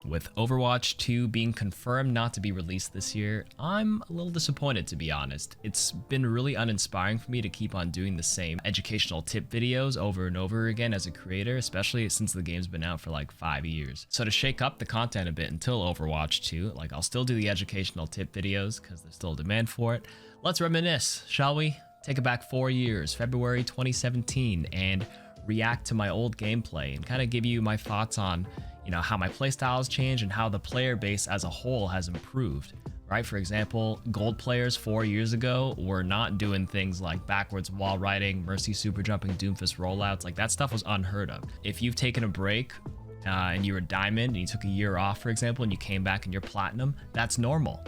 With Overwatch 2 being confirmed not to be released this year, I'm a little disappointed, to be honest. It's been really uninspiring for me to keep on doing the same educational tip videos over and over again as a creator, especially since the game's been out for like 5 years. So to shake up the content a bit until Overwatch 2, like I'll still do the educational tip videos because there's still a demand for it. Let's reminisce, shall we? Take it back 4 years, February 2017, and react to my old gameplay and kind of give you my thoughts on how my playstyles change and how the player base as a whole has improved, right? For example, gold players 4 years ago were not doing things like backwards wall riding, mercy super jumping, doomfist rollouts. Like that stuff was unheard of. If you've taken a break and you were diamond and you took a year off, for example, and you came back and you're platinum, that's normal.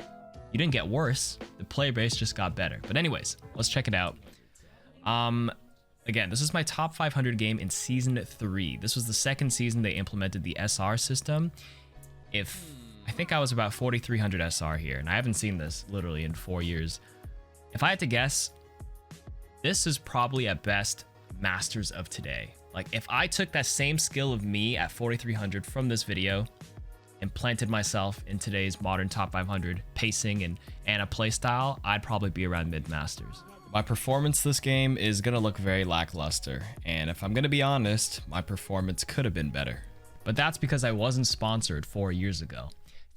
You didn't get worse. The player base just got better. But anyways, let's check it out. Again, this is my top 500 game in season 3. This was the second season they implemented the SR system. I think I was about 4,300 SR here, and I haven't seen this literally in 4 years. If I had to guess, this is probably at best Masters of today. Like if I took that same skill of me at 4,300 from this video and planted myself in today's modern top 500 pacing and a playstyle, I'd probably be around mid-Masters. My performance this game is going to look very lackluster, and if I'm going to be honest, my performance could have been better. But that's because I wasn't sponsored 4 years ago.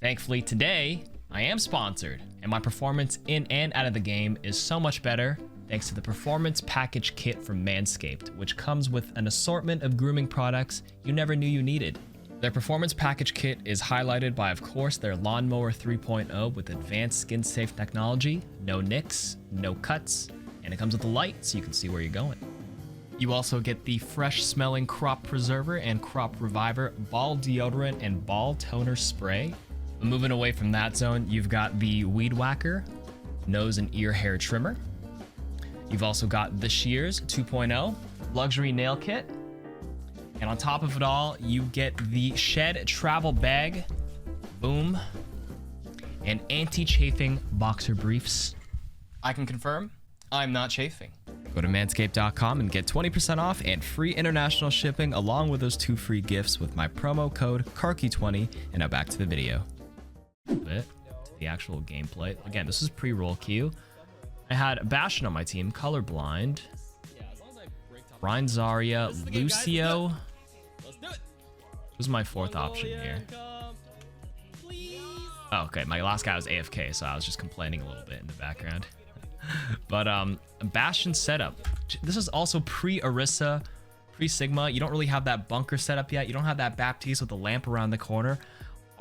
Thankfully today, I am sponsored, and my performance in and out of the game is so much better thanks to the Performance Package Kit from Manscaped, which comes with an assortment of grooming products you never knew you needed. Their Performance Package Kit is highlighted by, of course, their Lawnmower 3.0 with advanced skin-safe technology, no nicks, no cuts, and it comes with a light so you can see where you're going. You also get the fresh smelling Crop Preserver and Crop Reviver ball deodorant and ball toner spray. Moving away from that zone, you've got the Weed Whacker nose and ear hair trimmer. You've also got the Shears 2.0 luxury nail kit. And on top of it all, you get the Shed travel bag, boom, and anti-chafing boxer briefs. I can confirm, I'm not chafing. Go to manscaped.com and get 20% off and free international shipping along with those 2 free gifts with my promo code KarQ20. And now back to the video. A bit to the actual gameplay. Again, this is pre-roll queue. I had Bastion on my team, colorblind. Ryan Zarya, Lucio. This is my 4th option here. Oh, okay, my last guy was AFK, so I was just complaining a little bit in the background. But Bastion setup. This is also pre-Orisa, pre-Sigma. You don't really have that bunker setup yet. You don't have that Baptiste with the lamp around the corner.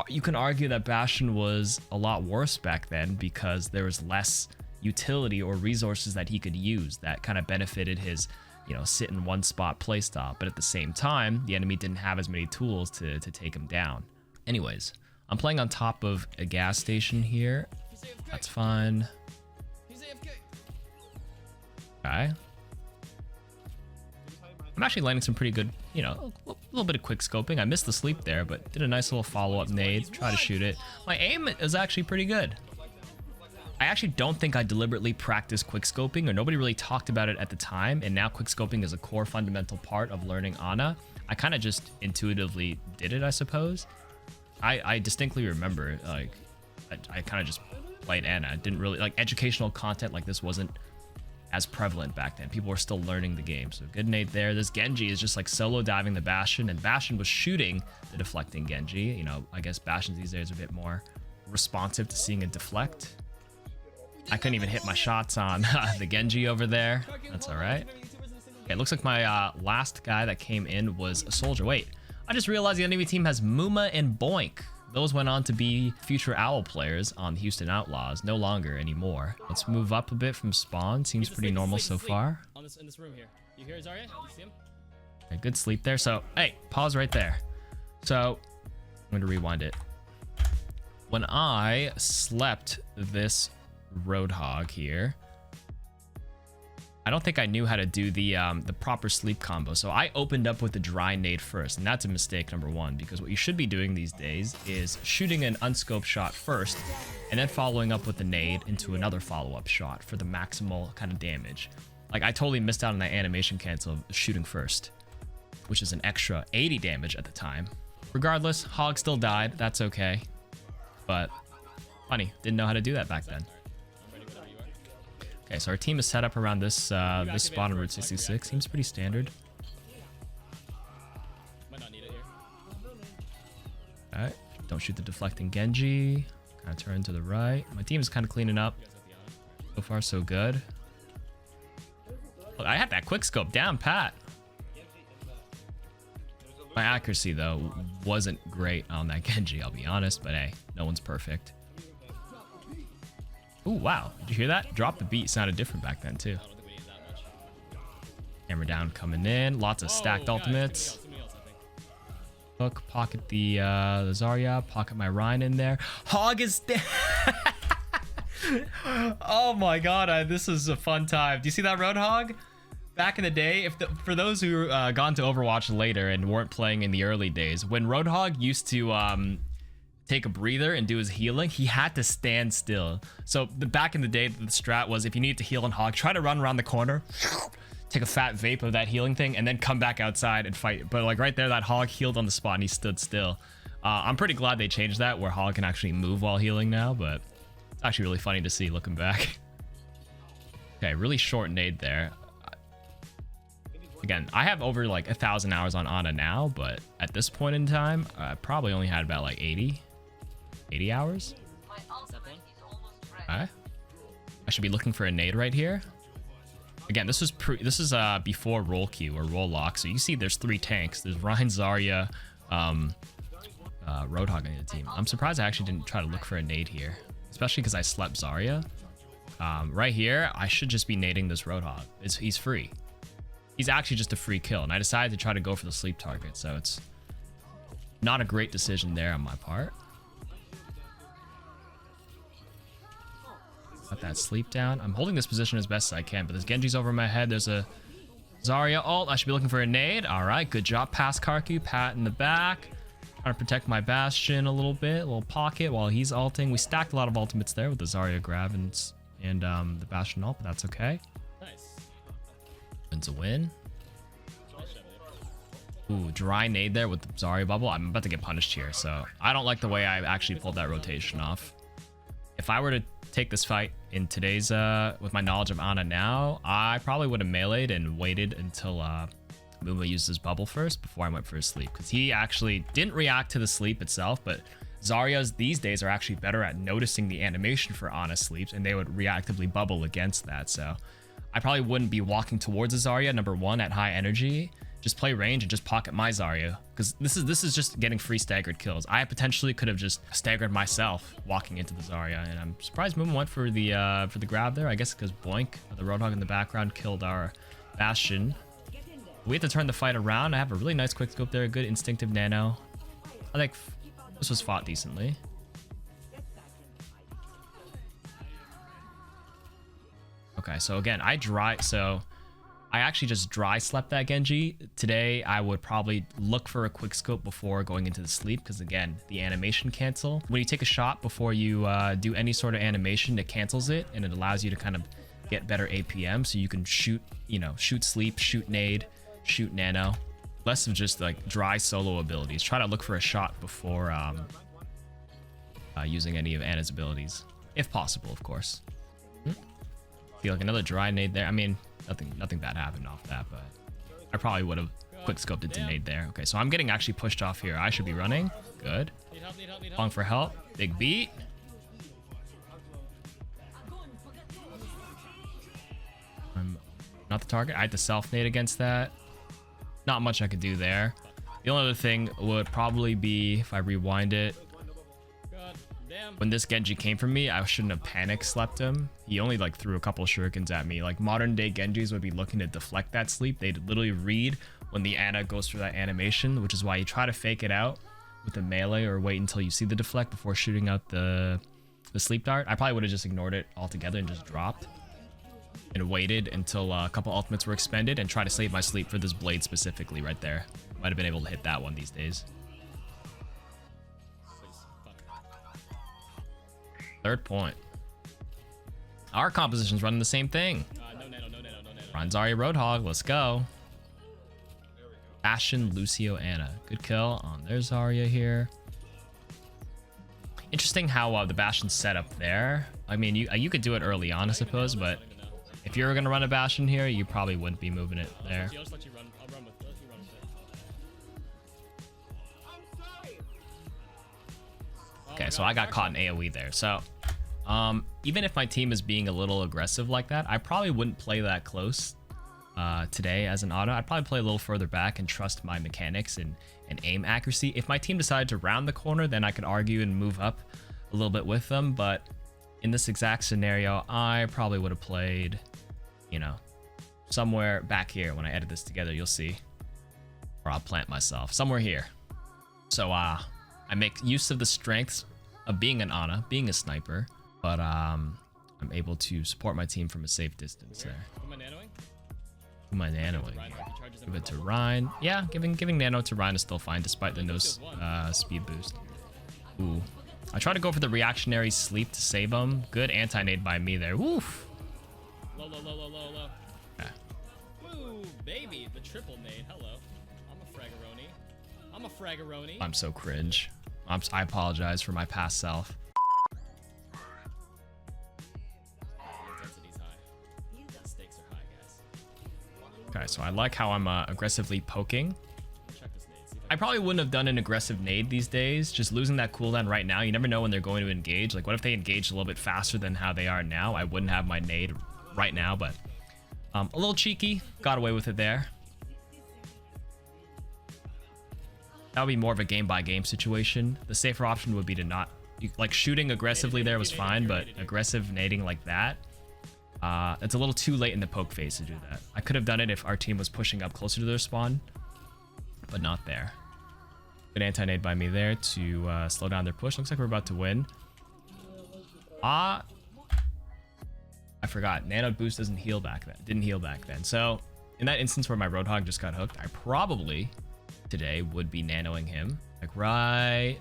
You can argue that Bastion was a lot worse back then because there was less utility or resources that he could use that kind of benefited his sit in one spot playstyle. But at the same time, the enemy didn't have as many tools to take him down. Anyways, I'm playing on top of a gas station here. That's fine. Okay. I'm actually landing some pretty good, a little bit of quick scoping. I missed the sleep there, but did a nice little follow-up nade. Try to shoot it. My aim is actually pretty good. I actually don't think I deliberately practiced quick scoping, or nobody really talked about it at the time, and now quick scoping is a core fundamental part of learning Ana. I kind of just intuitively did it, I suppose. I distinctly remember, like, I kind of just played Ana. I didn't really, like, educational content like this wasn't as prevalent back then. People were still learning the game. So good nade there. This Genji is just like solo diving the Bastion, and Bastion was shooting the deflecting Genji. I guess Bastions these days are a bit more responsive to seeing a deflect. I couldn't even hit my shots on the Genji over there. That's all right. Okay, it looks like my last guy that came in was a soldier. Wait, I just realized the enemy team has Muma and Boink. Those went on to be future Owl players on the Houston Outlaws. No longer anymore. Let's move up a bit from spawn. Seems pretty normal so far. In this room here. You hear Zarya? You see him? Okay, good sleep there. So, hey, pause right there. So, I'm going to rewind it. When I slept this Roadhog here, I don't think I knew how to do the proper sleep combo. So I opened up with the dry nade first, and that's a mistake number 1, because what you should be doing these days is shooting an unscoped shot first, and then following up with the nade into another follow-up shot for the maximal kind of damage. Like, I totally missed out on that animation cancel of shooting first, which is an extra 80 damage at the time. Regardless, Hog still died. That's okay. But funny, didn't know how to do that back then. Okay, so our team is set up around this this spot on Route 66. Seems pretty standard. Alright, don't shoot the deflecting Genji. Kind of turn to the right. My team is kind of cleaning up. So far, so good. Look, I had that quick scope down pat. My accuracy, though, wasn't great on that Genji, I'll be honest. But hey, no one's perfect. Ooh, wow. Did you hear that? Drop the beat sounded different back then, too. Hammer down coming in. Lots of stacked ultimates. Hook, pocket the Zarya, pocket my Rhine in there. Hog is dead. Oh my god, this is a fun time. Do you see that Roadhog? Back in the day, for those who gone to Overwatch later and weren't playing in the early days, when Roadhog used to take a breather and do his healing, he had to stand still. So back in the day, the strat was if you need to heal on Hog, try to run around the corner, take a fat vape of that healing thing, and then come back outside and fight. But like right there, that Hog healed on the spot and he stood still. I'm pretty glad they changed that where Hog can actually move while healing now, but it's actually really funny to see looking back. Okay, really short nade there. Again, I have over like 1,000 hours on Ana now, but at this point in time, I probably only had about like 80 hours. Okay. I should be looking for a nade right here. Again, this is before roll queue or roll lock. So you see there's 3 tanks. There's Ryan, Zarya, Roadhog on the team. I'm surprised I actually didn't try to look for a nade here, especially because I slept Zarya. Right here, I should just be nading this Roadhog. He's free. He's actually just a free kill, and I decided to try to go for the sleep target, so it's not a great decision there on my part. Got that sleep down. I'm holding this position as best as I can, but this Genji's over my head. There's a Zarya ult. I should be looking for a nade. All right, good job. Pass KarQ. Pat in the back. Trying to protect my Bastion a little bit. A little pocket while he's ulting. We stacked a lot of ultimates there with the Zarya grab and the Bastion ult, but that's okay. It's a win. Ooh, dry nade there with the Zarya bubble. I'm about to get punished here, so I don't like the way I actually pulled that rotation off. If I were to take this fight in today's with my knowledge of Ana now, I probably would have meleeed and waited until Muma used his bubble first before I went for his sleep, because he actually didn't react to the sleep itself, but Zarya's these days are actually better at noticing the animation for Ana sleeps, and they would reactively bubble against that. So I probably wouldn't be walking towards a Zarya, number one, at high energy. Just play range and just pocket my Zarya, because this is just getting free staggered kills. I potentially could have just staggered myself walking into the Zarya, and I'm surprised Moon went for the grab there. I guess because Boink, the Roadhog in the background, killed our Bastion. We have to turn the fight around. I have a really nice quick scope there, good instinctive nano. I think this was fought decently. Okay, so again, I actually just dry slept that Genji. Today, I would probably look for a quick scope before going into the sleep, because again, the animation cancel. When you take a shot before you do any sort of animation, it cancels it, and it allows you to kind of get better APM, so you can shoot, shoot sleep, shoot nade, shoot nano. Less of just like dry solo abilities. Try to look for a shot before using any of Ana's abilities, if possible, of course. Feel like another dry nade there. I mean, nothing bad happened off that, but I probably would have quick scoped it to nade there. Okay, so I'm getting actually pushed off here. I should be running. Good. Long for help. Big beat. I'm not the target. I had to self nade against that. Not much I could do there. The only other thing would probably be if I rewind it. When this Genji came for me, I shouldn't have panic slept him. He only like threw a couple of shurikens at me. Like modern day Genjis would be looking to deflect that sleep. They'd literally read when the Ana goes through that animation, which is why you try to fake it out with the melee or wait until you see the deflect before shooting out the sleep dart. I probably would have just ignored it altogether and just dropped and waited until a couple ultimates were expended and try to save my sleep for this blade specifically right there. Might have been able to hit that one these days. Third point. Our composition's running the same thing. No nano. Run Zarya Roadhog. Let's go. Ashen, Lucio, Ana. Good kill on their Zarya here. Interesting how the Bastion's set up there. I mean, you could do it early on, I suppose, but if you were gonna run a Bastion here, you probably wouldn't be moving it there. Okay, so I got caught in AoE there. So even if my team is being a little aggressive like that, I probably wouldn't play that close today as an auto. I'd probably play a little further back and trust my mechanics and aim accuracy. If my team decided to round the corner, then I could argue and move up a little bit with them. But in this exact scenario, I probably would have played, you know, somewhere back here. When I edit this together, you'll see. Or I'll plant myself somewhere here. So I make use of the strengths of being an Ana, being a sniper, but I'm able to support my team from a safe distance there. Who am I nanoing? Give it to Ryan. Yeah, giving nano to Ryan is still fine despite the no speed boost. Ooh. I try to go for the reactionary sleep to save him. Good anti-nade by me there. Woof. Low. Okay. Woo, baby, the triple nade. Hello. I'm a fraggeroni. I'm so cringe. I apologize for my past self. Intensity's high. The stakes are high, guys. Okay, so I like how I'm aggressively poking. Check this nade. See if I probably wouldn't have done an aggressive nade these days. Just losing that cooldown right now. You never know when they're going to engage. Like, what if they engaged a little bit faster than how they are now? I wouldn't have my nade right now, but a little cheeky. Got away with it there. That would be more of a game-by-game situation. The safer option would be to not... Like, shooting aggressively there was fine, but aggressive nading like that, it's a little too late in the poke phase to do that. I could have done it if our team was pushing up closer to their spawn, but not there. Good anti-nade by me there to slow down their push. Looks like we're about to win. I forgot. Nano boost doesn't heal back then. Didn't heal back then. So, in that instance where my Roadhog just got hooked, I probably... today would be nanoing him like right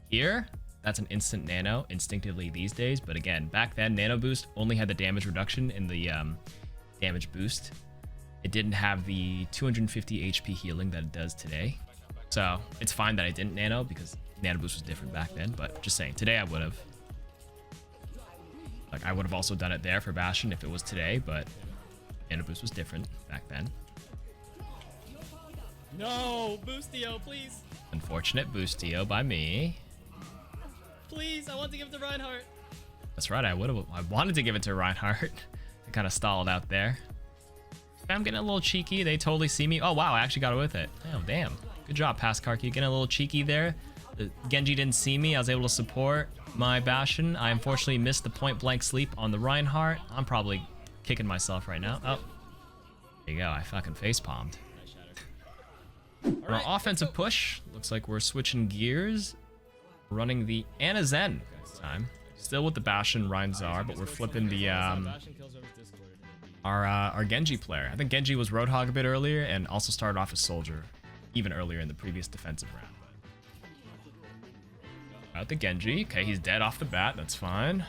here. That's an instant nano instinctively these days, but again, back then nano boost only had the damage reduction in the damage boost. It didn't have the 250 HP healing that it does today, so it's fine that I didn't nano because nano boost was different back then. But just saying, today I would have, like, I would have also done it there for Bastion if it was today, but nano boost was different back then. No, Boostio, please. Unfortunate Boostio by me. Please, I want to give it to Reinhardt. That's right, I wanted to give it to Reinhardt. I kind of stalled out there. I'm getting a little cheeky. They totally see me. Oh, wow, I actually got away with it. Oh, damn. Good job, KarQ. Getting a little cheeky there. The Genji didn't see me. I was able to support my Bastion. I unfortunately missed the point-blank sleep on the Reinhardt. I'm probably kicking myself right now. Oh, there you go. I fucking face-palmed. Our offensive push. Looks like we're switching gears. Running the Ana Zen this time. Still with the Bastion Reinzar, but we're flipping the our Genji player. I think Genji was Roadhog a bit earlier and also started off as Soldier even earlier in the previous defensive round. Out the Genji. Okay, he's dead off the bat. That's fine.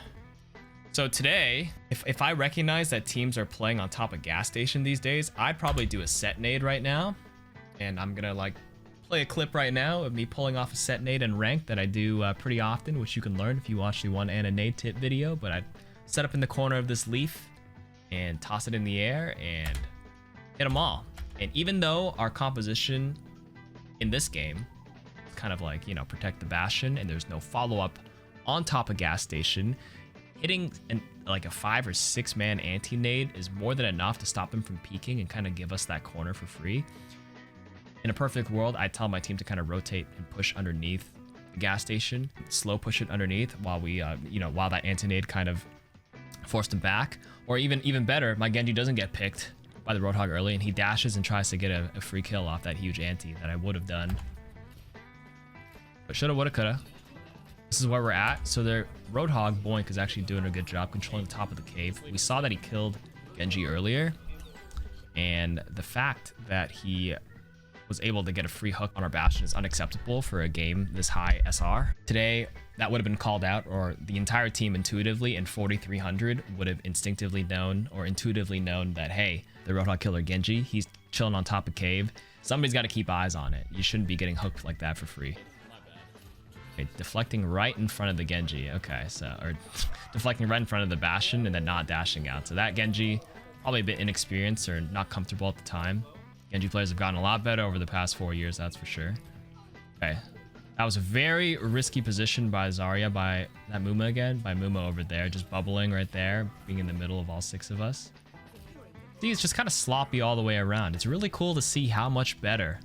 So today, if I recognize that teams are playing on top of gas station these days, I'd probably do a set nade right now. And I'm gonna like play a clip right now of me pulling off a set nade and rank that I do pretty often, which you can learn if you watch the one Ana nade tip video. But I'd set up in the corner of this leaf and toss it in the air and hit them all. And even though our composition in this game is kind of like, you know, protect the Bastion and there's no follow-up on top of gas station, hitting like a 5 or 6 man anti-nade is more than enough to stop them from peeking and kind of give us that corner for free. In a perfect world, I'd tell my team to kind of rotate and push underneath the gas station, slow push it underneath while we, you know, while that anti-nade kind of forced him back. Or even better, my Genji doesn't get picked by the Roadhog early and he dashes and tries to get a free kill off that huge anti that I would have done. But shoulda, woulda, coulda. This is where we're at. So their Roadhog Boink is actually doing a good job controlling the top of the cave. We saw that he killed Genji earlier, and the fact that he was able to get a free hook on our Bastion is unacceptable for a game this high SR. Today, that would have been called out, or the entire team intuitively in 4300 would have instinctively known or intuitively known that, hey, the Roadhog killer Genji, he's chilling on top of cave, Somebody's got to keep eyes on it. You shouldn't be getting hooked like that for free. Okay, deflecting right in front of the Genji. Okay, so, or deflecting right in front of the Bastion and then not dashing out. So that Genji, probably a bit inexperienced or not comfortable at the time. Genji players have gotten a lot better over the past 4 years, that's for sure. Okay, that was a very risky position by Zarya, by that Muma again, by Muma over there, just bubbling right there, being in the middle of all 6 of us. See, it's just kind of sloppy all the way around. It's really cool to see how much better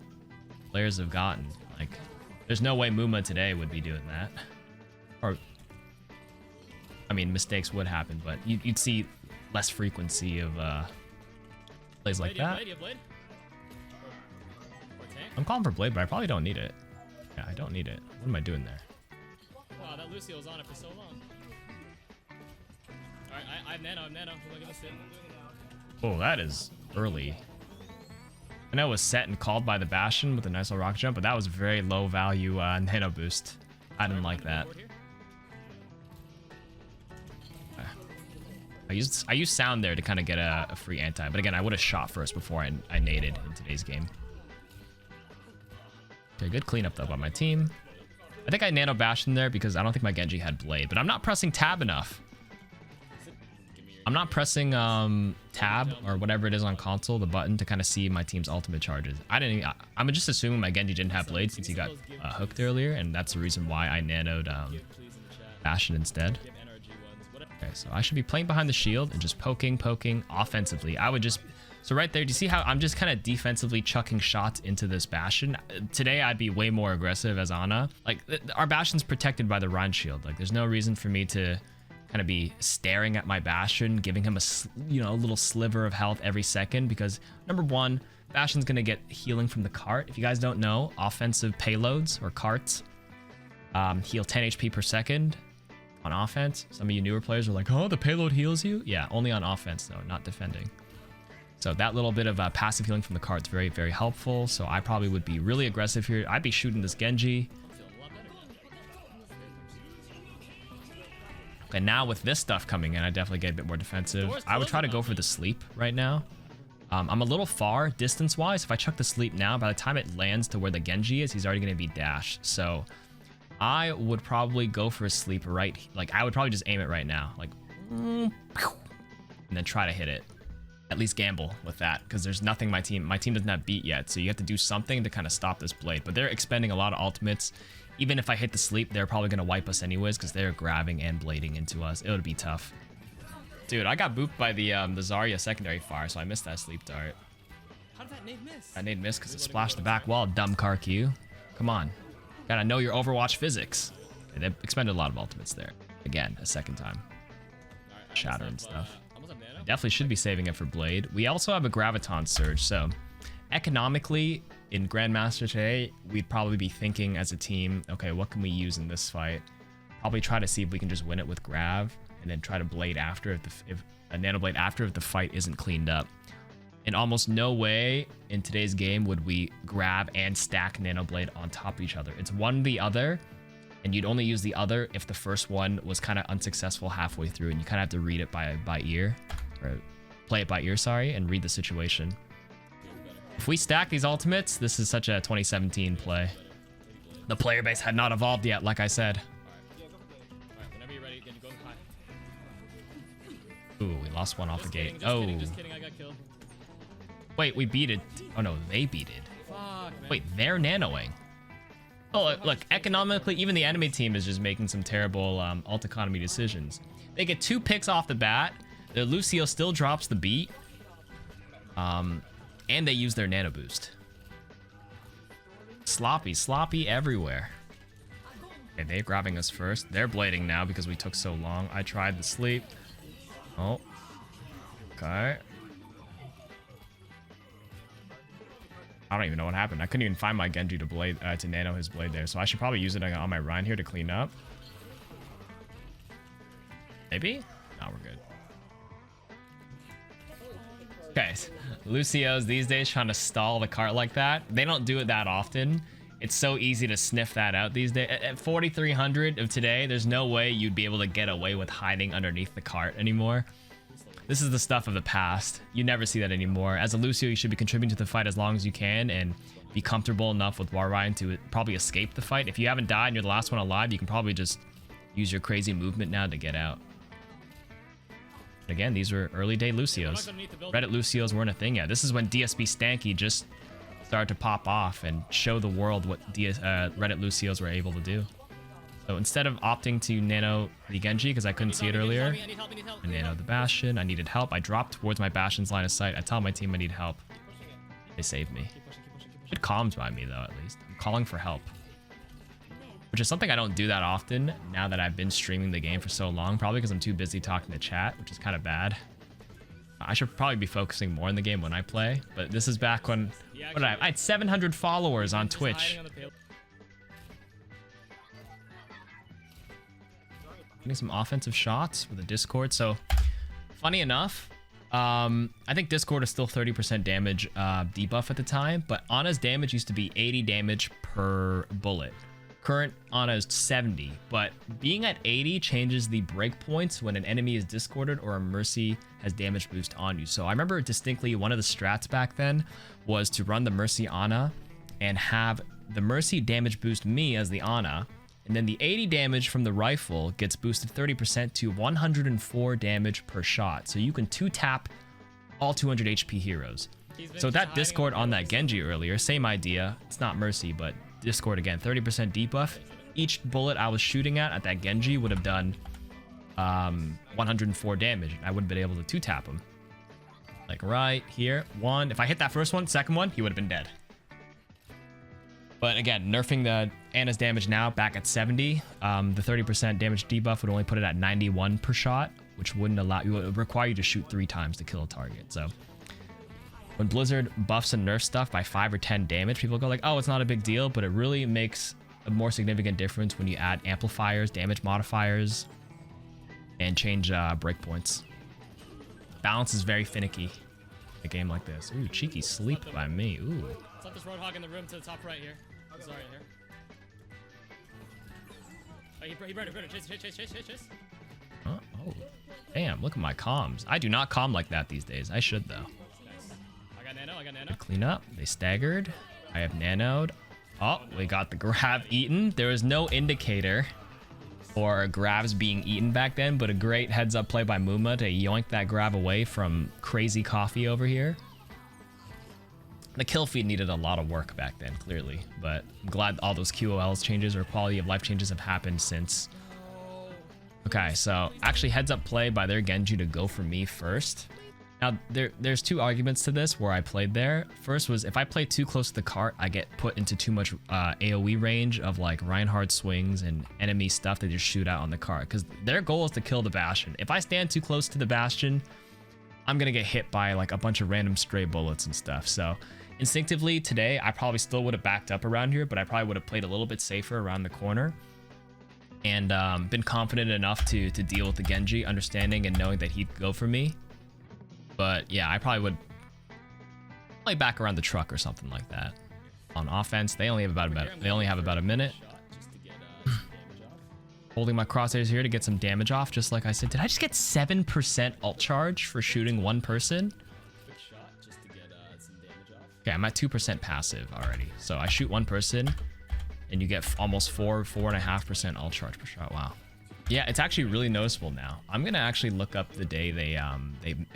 players have gotten. Like, there's no way Muma today would be doing that. Or, I mean, mistakes would happen, but you'd see less frequency of plays like that. I'm calling for Blade, but I probably don't need it. Yeah, I don't need it. What am I doing there? Wow, that Lucio was on it for so long. Alright, I have nano, Look at this thing. Oh, that is early. I know it was set and called by the Bastion with a nice little rock jump, but that was a very low value nano boost. I didn't like that. I used sound there to kind of get a free anti, but again, I would have shot first before I naded in today's game. Okay, good cleanup though by my team. I think I nano Bastion there because I don't think my Genji had Blade, but I'm not pressing tab enough. I'm not pressing tab or whatever it is on console, the button, to kind of see my team's ultimate charges. I'm just assuming my Genji didn't have Blade since he got hooked earlier, and that's the reason why I nanoed Bastion instead. Okay, so I should be playing behind the shield and just poking offensively. I would just... So right there, do you see how I'm just kind of defensively chucking shots into this Bastion? Today, I'd be way more aggressive as Ana. Like, our Bastion's protected by the Rhine shield. Like, there's no reason for me to kind of be staring at my Bastion, giving him a little sliver of health every second, because number one, Bastion's gonna get healing from the cart. If you guys don't know, offensive payloads or carts heal 10 HP per second on offense. Some of you newer players are like, oh, the payload heals you? Yeah, only on offense though, not defending. So that little bit of passive healing from the cart's very, very helpful. So I probably would be really aggressive here. I'd be shooting this Genji. And now with this stuff coming in, I definitely get a bit more defensive. I would try to go for the sleep right now. I'm a little far distance-wise. If I chuck the sleep now, by the time it lands to where the Genji is, he's already going to be dashed. So I would probably go for a sleep right... Like, I would probably just aim it right now. Like, and then try to hit it. At least gamble with that, because there's nothing my team doesn't have beat yet. So you have to do something to kind of stop this Blade. But they're expending a lot of ultimates. Even if I hit the sleep, they're probably going to wipe us anyways because they're grabbing and blading into us. It would be tough. Dude, I got booped by the Zarya secondary fire, so I missed that sleep dart. How did that nade miss? That nade missed because it splashed the back wall, dumb KarQ. Come on. Gotta know your Overwatch physics. Okay, they expended a lot of ultimates there. Again, a second time. Right, Shatter and stuff. Definitely should be saving it for Blade. We also have a Graviton Surge, so economically, in Grandmaster today, we'd probably be thinking as a team, okay, what can we use in this fight? Probably try to see if we can just win it with Grav, and then try to Blade after if a Nano Blade after if the fight isn't cleaned up. In almost no way in today's game would we grab and stack Nano Blade on top of each other. It's one or the other, and you'd only use the other if the first one was kind of unsuccessful halfway through, and you kind of have to read it by ear, or play it by ear, sorry, and read the situation. If we stack these ultimates, this is such a 2017 play. The player base had not evolved yet, like I said. Alright, whenever you're ready, go high. Ooh, we lost one off the gate. Just kidding, I got killed. Wait, we beat it. Oh no, they beat it. Fuck, man. Wait, they're nanoing. Oh, look, economically, even the enemy team is just making some terrible ult economy decisions. They get 2 picks off the bat. The Lucio still drops the beat. And they use their nano boost. Sloppy everywhere. Okay, they're grabbing us first. They're blading now because we took so long. I tried to sleep. Oh. Okay. I don't even know what happened. I couldn't even find my Genji to blade to nano his blade there. So I should probably use it on my Rhine here to clean up. Maybe? No, we're good. Okay, Lucio's these days trying to stall the cart like that. They don't do it that often. It's so easy to sniff that out these days. At 4,300 of today, there's no way you'd be able to get away with hiding underneath the cart anymore. This is the stuff of the past. You never see that anymore. As a Lucio, you should be contributing to the fight as long as you can and be comfortable enough with War Ryan to probably escape the fight. If you haven't died and you're the last one alive, you can probably just use your crazy movement now to get out. Again, these were early day Lucios. Reddit Lucios weren't a thing yet. This is when DSP Stanky just started to pop off and show the world what Reddit Lucios were able to do. So instead of opting to nano the Genji, because I couldn't see it earlier, I nanoed the Bastion. I needed help. I dropped towards my Bastion's line of sight. I tell my team I need help. They saved me. Good comms by me, though, at least. I'm calling for help. Which is something I don't do that often now that I've been streaming the game for so long. Probably because I'm too busy talking to chat, which is kind of bad. I should probably be focusing more on the game when I play. But this is back when... What did I had 700 followers on Twitch. Getting some offensive shots with a Discord. So, funny enough, I think Discord is still 30% damage debuff at the time, but Ana's damage used to be 80 damage per bullet. Current Ana is 70, but being at 80 changes the breakpoints when an enemy is discorded or a Mercy has damage boost on you. So I remember distinctly one of the strats back then was to run the Mercy Ana and have the Mercy damage boost me as the Ana. And then the 80 damage from the rifle gets boosted 30% to 104 damage per shot. So you can 2-tap all 200 HP heroes. So that Discord on that Genji earlier, same idea. It's not Mercy, but Discord again, 30% debuff. Each bullet I was shooting at that Genji would have done 104 damage. I wouldn't have been able to 2-tap him. Like right here, one. If I hit that first one, second one, he would have been dead. But again, nerfing the Ana's damage now back at 70. The 30% damage debuff would only put it at 91 per shot, which wouldn't allow you, would require you to shoot 3 times to kill a target. So when Blizzard buffs and nerfs stuff by 5 or 10 damage, people go like, oh, it's not a big deal, but it really makes a more significant difference when you add amplifiers, damage modifiers, and change breakpoints. Balance is very finicky in a game like this. Ooh, cheeky sleep by me. Ooh. Let's let this Roadhog in the room to the top right here. Sorry, here. Oh, he burned it. Chase. Oh, damn, look at my comms. I do not comm like that these days. I should, though. Nice. I got nano. Good clean up. They staggered. I have nanoed. Oh, we got the grab eaten. There was no indicator for grabs being eaten back then, but a great heads up play by Muma to yoink that grab away from crazy coffee over here. The kill feed needed a lot of work back then, clearly, but I'm glad all those QOLs changes or quality of life changes have happened since. Okay, so actually heads up play by their Genji to go for me first. Now, there's 2 arguments to this where I played there. First was if I play too close to the cart, I get put into too much AoE range of like Reinhardt swings and enemy stuff they just shoot out on the cart, because their goal is to kill the Bastion. If I stand too close to the Bastion, I'm gonna get hit by like a bunch of random stray bullets and stuff. So instinctively today, I probably still would have backed up around here, but I probably would have played a little bit safer around the corner and been confident enough to deal with the Genji, understanding and knowing that he'd go for me. But yeah, I probably would play back around the truck or something like that. On offense, they only have about a minute. Holding my crosshairs here to get some damage off, just like I said. Did I just get 7% ult charge for shooting one person? Okay, I'm at 2% passive already. So I shoot one person, and you get almost 4.5% ult charge per shot. Wow. Yeah, it's actually really noticeable now. I'm gonna actually look up the day they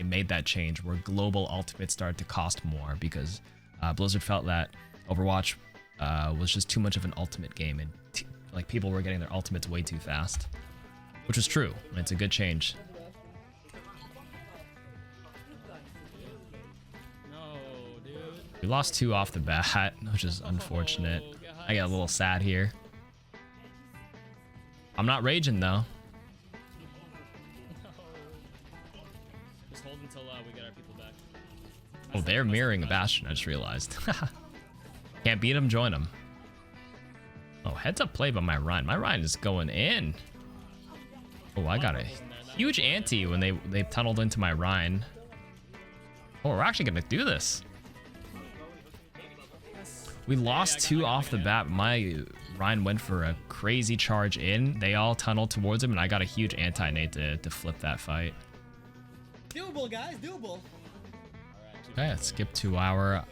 made that change where global ultimates started to cost more because Blizzard felt that Overwatch was just too much of an ultimate game and like people were getting their ultimates way too fast, which was true. It's a good change. No, dude. We lost 2 off the bat, which is unfortunate. I get a little sad here. I'm not raging though. No. Just hold until we get our people back. Oh, they're mirroring a Bastion, I just realized. Can't beat him, join him. Oh, heads up play by my Ryan. My Ryan is going in. Oh, I got a huge ante when they tunneled into my Ryan. Oh, we're actually gonna do this. We lost 2 off the bat. My Ryan went for a crazy charge in. They all tunneled towards him, and I got a huge anti-nade to flip that fight. Doable, guys. Doable. Okay, let's skip to our I'm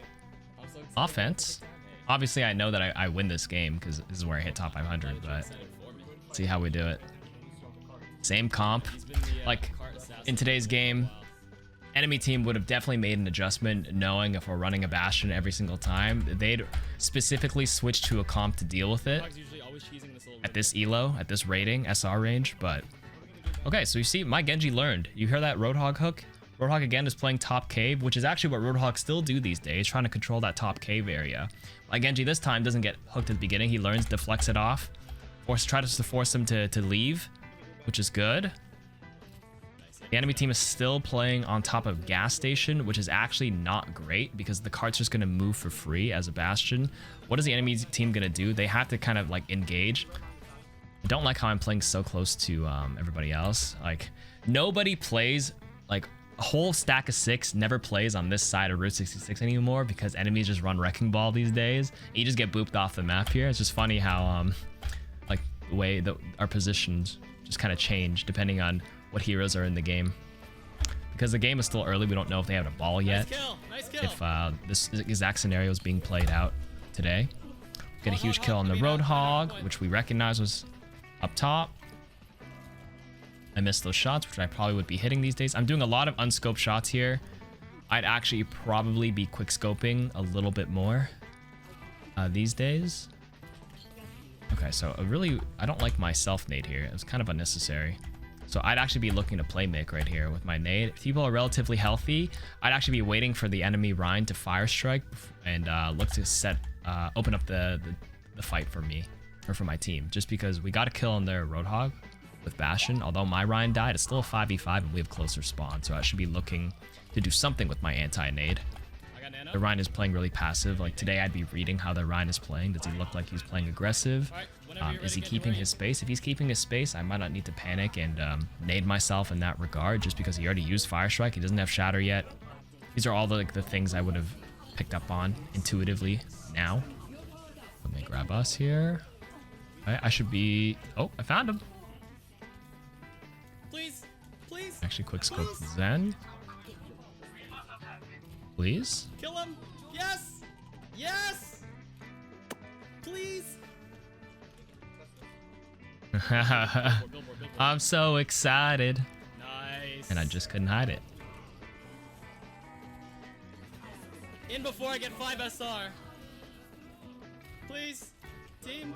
so excited. offense. Obviously, I know that I win this game because this is where I hit top 500, but see how we do it. Same comp. Like, in today's game, enemy team would have definitely made an adjustment knowing if we're running a Bastion every single time. They'd specifically switch to a comp to deal with it at this elo, at this rating, SR range, but... Okay, so you see, my Genji learned. You hear that Roadhog hook? Roadhog again is playing top cave, which is actually what Roadhogs still do these days, trying to control that top cave area. My Genji this time doesn't get hooked at the beginning. He learns, deflects it off, tries to force him to leave, which is good. The enemy team is still playing on top of gas station, which is actually not great because the cart's just going to move for free as a Bastion. What is the enemy team going to do? They have to kind of like engage. I don't like how I'm playing so close to everybody else. Like, nobody plays, like, a whole stack of 6 never plays on this side of Route 66 anymore because enemies just run Wrecking Ball these days. You just get booped off the map here. It's just funny how, like, the way that our positions just kind of change depending on what heroes are in the game. Because the game is still early, we don't know if they have a ball yet. Nice kill. Nice kill. If this exact scenario is being played out today. Get a huge kill on the Roadhog, which we recognize was up top. I missed those shots, which I probably would be hitting these days. I'm doing a lot of unscoped shots here. I'd actually probably be quick scoping a little bit more these days. Okay, so I don't like my self nade here. It was kind of unnecessary. So I'd actually be looking to play make right here with my nade. If people are relatively healthy, I'd actually be waiting for the enemy Rhine to fire strike and look to open up the fight for me or for my team. Just because we got a kill on their Roadhog with Bastion. Although my Rhine died, it's still a 5v5 and we have closer spawn. So I should be looking to do something with my anti-nade. The Rhine is playing really passive. Like today, I'd be reading how the Rhine is playing. Does he look like he's playing aggressive? Is he keeping his space? If he's keeping his space, I might not need to panic and nade myself in that regard, just because he already used Fire Strike. He doesn't have Shatter yet. These are all the things I would have picked up on intuitively now. Let me grab us here. I should be... Oh, I found him. Please, please. Actually, quick scope Zen. Please. Kill him. Yes. Yes. Please. I'm so excited. Nice. And I just couldn't hide it. In before I get 5 SR. Please, team.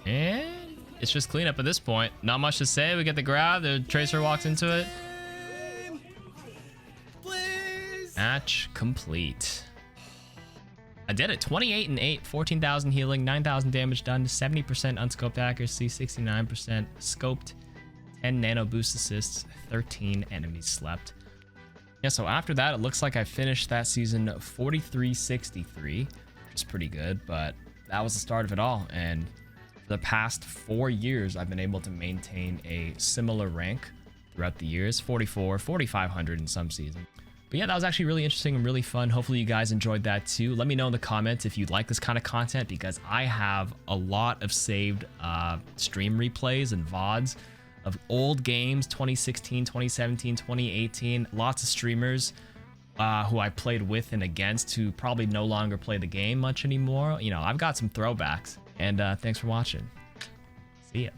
And it's just cleanup at this point. Not much to say. We get the grab. The Tracer walks into it. Please. Match complete. I did it. 28 and 8, 14,000 healing, 9,000 damage done, 70% unscoped accuracy, 69% scoped, 10 nano boost assists, 13 enemies slept. Yeah, so after that, it looks like I finished that season 43-63, which is pretty good, but that was the start of it all. And for the past 4 years, I've been able to maintain a similar rank throughout the years, 44, 4,500 in some seasons. But yeah, that was actually really interesting and really fun. Hopefully you guys enjoyed that too. Let me know in the comments if you like this kind of content, because I have a lot of saved stream replays and VODs of old games, 2016, 2017, 2018. Lots of streamers who I played with and against who probably no longer play the game much anymore. You know, I've got some throwbacks. And thanks for watching. See ya.